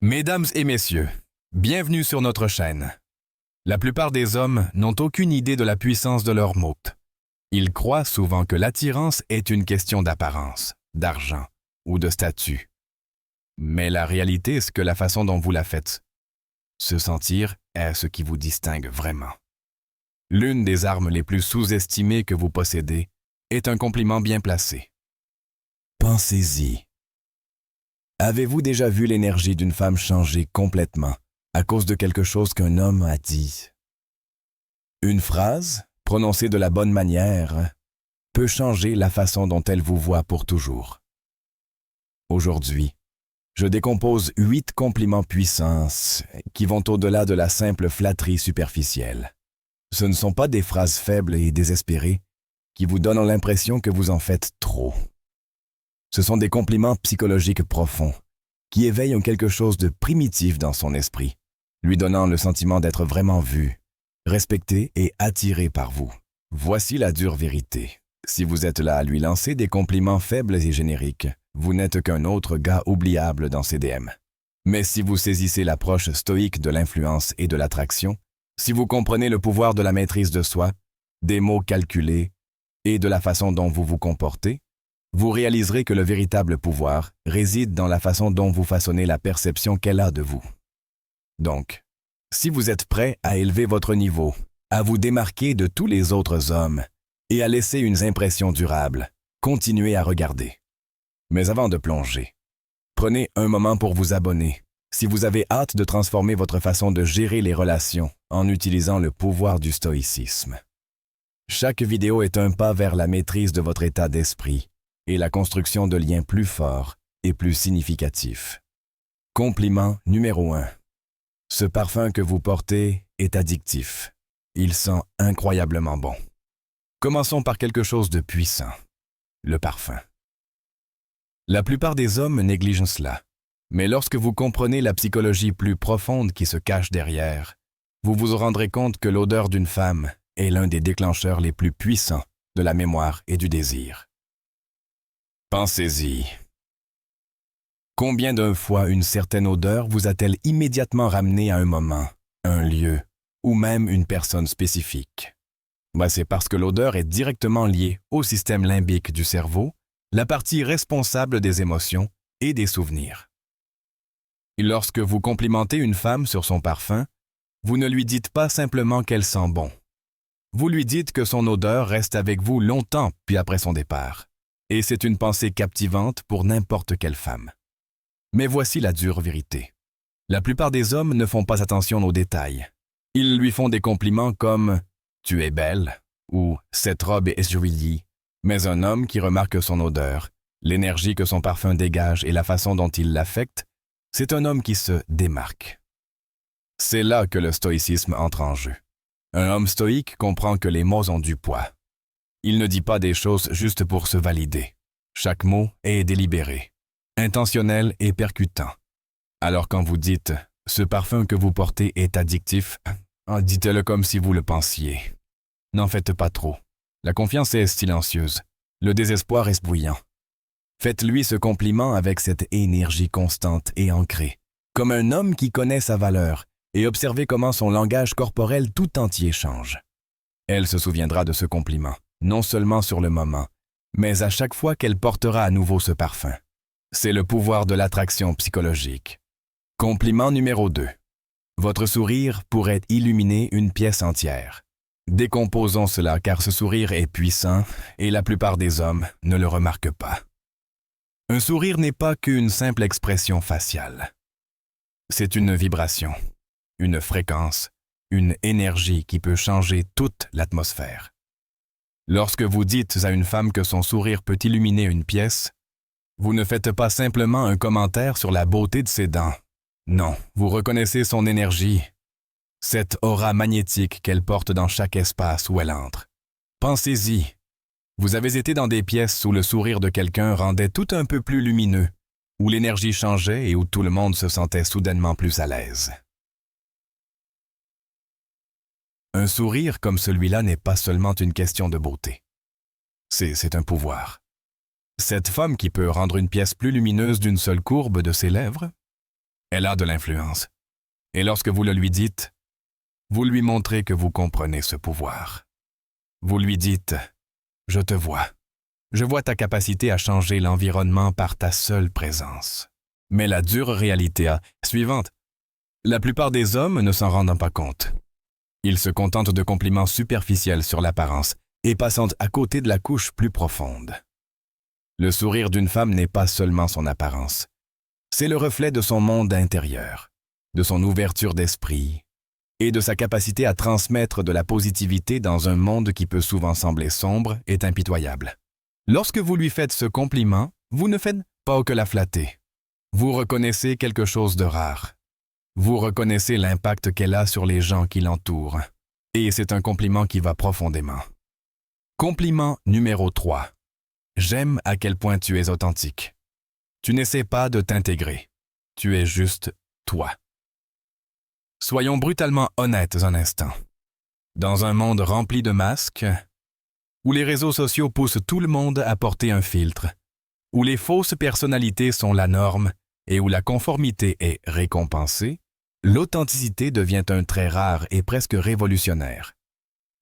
Mesdames et messieurs, bienvenue sur notre chaîne. La plupart des hommes n'ont aucune idée de la puissance de leur mots. Ils croient souvent que l'attirance est une question d'apparence, d'argent ou de statut. Mais la réalité est que la façon dont vous la faites se sentir est ce qui vous distingue vraiment. L'une des armes les plus sous-estimées que vous possédez est un compliment bien placé. Pensez-y. Avez-vous déjà vu l'énergie d'une femme changer complètement à cause de quelque chose qu'un homme a dit? Une phrase, prononcée de la bonne manière, peut changer la façon dont elle vous voit pour toujours. Aujourd'hui, je décompose 8 compliments puissants qui vont au-delà de la simple flatterie superficielle. Ce ne sont pas des phrases faibles et désespérées qui vous donnent l'impression que vous en faites trop. Ce sont des compliments psychologiques profonds qui éveillent quelque chose de primitif dans son esprit, lui donnant le sentiment d'être vraiment vu, respecté et attiré par vous. Voici la dure vérité. Si vous êtes là à lui lancer des compliments faibles et génériques, vous n'êtes qu'un autre gars oubliable dans ses DM. Mais si vous saisissez l'approche stoïque de l'influence et de l'attraction, si vous comprenez le pouvoir de la maîtrise de soi, des mots calculés et de la façon dont vous vous comportez, vous réaliserez que le véritable pouvoir réside dans la façon dont vous façonnez la perception qu'elle a de vous. Donc, si vous êtes prêt à élever votre niveau, à vous démarquer de tous les autres hommes et à laisser une impression durable, continuez à regarder. Mais avant de plonger, prenez un moment pour vous abonner si vous avez hâte de transformer votre façon de gérer les relations en utilisant le pouvoir du stoïcisme. Chaque vidéo est un pas vers la maîtrise de votre état d'esprit et la construction de liens plus forts et plus significatifs. Compliment numéro 1. Ce parfum que vous portez est addictif. Il sent incroyablement bon. Commençons par quelque chose de puissant, le parfum. La plupart des hommes négligent cela, mais lorsque vous comprenez la psychologie plus profonde qui se cache derrière, vous vous rendrez compte que l'odeur d'une femme est l'un des déclencheurs les plus puissants de la mémoire et du désir. Pensez-y. Combien de fois une certaine odeur vous a-t-elle immédiatement ramené à un moment, un lieu ou même une personne spécifique? C'est parce que l'odeur est directement liée au système limbique du cerveau, la partie responsable des émotions et des souvenirs. Et lorsque vous complimentez une femme sur son parfum, vous ne lui dites pas simplement qu'elle sent bon. Vous lui dites que son odeur reste avec vous longtemps puis après son départ. Et c'est une pensée captivante pour n'importe quelle femme. Mais voici la dure vérité. La plupart des hommes ne font pas attention aux détails. Ils lui font des compliments comme « tu es belle » ou « cette robe est jolie ». Mais un homme qui remarque son odeur, l'énergie que son parfum dégage et la façon dont il l'affecte, c'est un homme qui se démarque. C'est là que le stoïcisme entre en jeu. Un homme stoïque comprend que les mots ont du poids. Il ne dit pas des choses juste pour se valider. Chaque mot est délibéré, intentionnel et percutant. Alors quand vous dites « ce parfum que vous portez est addictif », dites-le comme si vous le pensiez. N'en faites pas trop. La confiance est silencieuse. Le désespoir est bouillant. Faites-lui ce compliment avec cette énergie constante et ancrée, comme un homme qui connaît sa valeur, et observez comment son langage corporel tout entier change. Elle se souviendra de ce compliment, non seulement sur le moment, mais à chaque fois qu'elle portera à nouveau ce parfum. C'est le pouvoir de l'attraction psychologique. Compliment numéro 2. Votre sourire pourrait illuminer une pièce entière. Décomposons cela car ce sourire est puissant et la plupart des hommes ne le remarquent pas. Un sourire n'est pas qu'une simple expression faciale. C'est une vibration, une fréquence, une énergie qui peut changer toute l'atmosphère. Lorsque vous dites à une femme que son sourire peut illuminer une pièce, vous ne faites pas simplement un commentaire sur la beauté de ses dents. Non, vous reconnaissez son énergie, cette aura magnétique qu'elle porte dans chaque espace où elle entre. Pensez-y. Vous avez été dans des pièces où le sourire de quelqu'un rendait tout un peu plus lumineux, où l'énergie changeait et où tout le monde se sentait soudainement plus à l'aise. Un sourire comme celui-là n'est pas seulement une question de beauté. C'est un pouvoir. Cette femme qui peut rendre une pièce plus lumineuse d'une seule courbe de ses lèvres, Elle a de l'influence. Et lorsque vous le lui dites, vous lui montrez que vous comprenez ce pouvoir. Vous lui dites « Je te vois. Je vois ta capacité à changer l'environnement par ta seule présence. » Mais la dure réalité est suivante. La plupart des hommes ne s'en rendent pas compte. Ils se contentent de compliments superficiels sur l'apparence et passent à côté de la couche plus profonde. Le sourire d'une femme n'est pas seulement son apparence. C'est le reflet de son monde intérieur, de son ouverture d'esprit et de sa capacité à transmettre de la positivité dans un monde qui peut souvent sembler sombre et impitoyable. Lorsque vous lui faites ce compliment, vous ne faites pas que la flatter. Vous reconnaissez quelque chose de rare. Vous reconnaissez l'impact qu'elle a sur les gens qui l'entourent. Et c'est un compliment qui va profondément. Compliment numéro 3. J'aime à quel point tu es authentique. Tu n'essaies pas de t'intégrer. Tu es juste toi. Soyons brutalement honnêtes un instant. Dans un monde rempli de masques, où les réseaux sociaux poussent tout le monde à porter un filtre, où les fausses personnalités sont la norme et où la conformité est récompensée, l'authenticité devient un trait rare et presque révolutionnaire.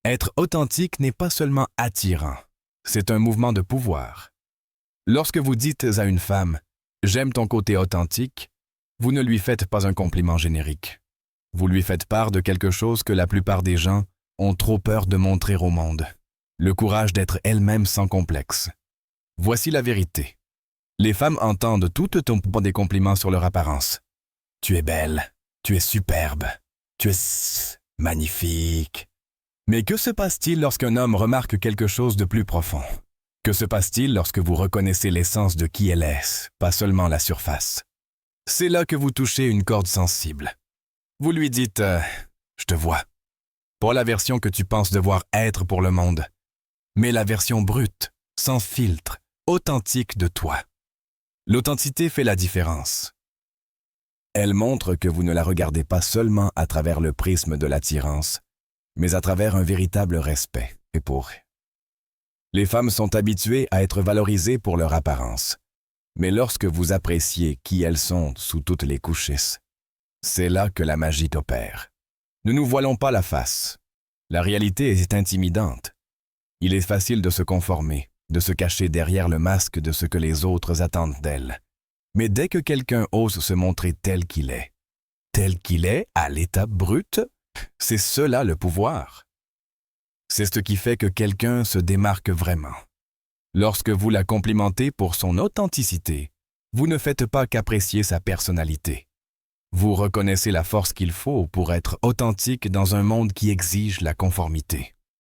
Être authentique n'est pas seulement attirant, c'est un mouvement de pouvoir. Lorsque vous dites à une femme « J'aime ton côté authentique », vous ne lui faites pas un compliment générique. Vous lui faites part de quelque chose que la plupart des gens ont trop peur de montrer au monde. Le courage d'être elle-même sans complexe. Voici la vérité. Les femmes entendent toutes des compliments sur leur apparence. Tu es belle, tu es superbe, tu es magnifique. Mais que se passe-t-il lorsqu'un homme remarque quelque chose de plus profond? Que se passe-t-il lorsque vous reconnaissez l'essence de qui elle est, pas seulement la surface? C'est là que vous touchez une corde sensible. Vous lui dites « Je te vois ». Pas la version que tu penses devoir être pour le monde, mais la version brute, sans filtre, authentique de toi. L'authenticité fait la différence. Elle montre que vous ne la regardez pas seulement à travers le prisme de l'attirance, mais à travers un véritable respect et pour eux. Les femmes sont habituées à être valorisées pour leur apparence, mais lorsque vous appréciez qui elles sont sous toutes les couches, c'est là que la magie opère. Ne nous voilons pas la face. La réalité est intimidante. Il est facile de se conformer, de se cacher derrière le masque de ce que les autres attendent d'elle. Mais dès que quelqu'un ose se montrer tel qu'il est à l'état brut, c'est cela le pouvoir. C'est ce qui fait que quelqu'un se démarque vraiment. Lorsque vous la complimentez pour son authenticité, vous ne faites pas qu'apprécier sa personnalité. Vous reconnaissez la force qu'il faut pour être authentique dans un monde qui exige la conformité.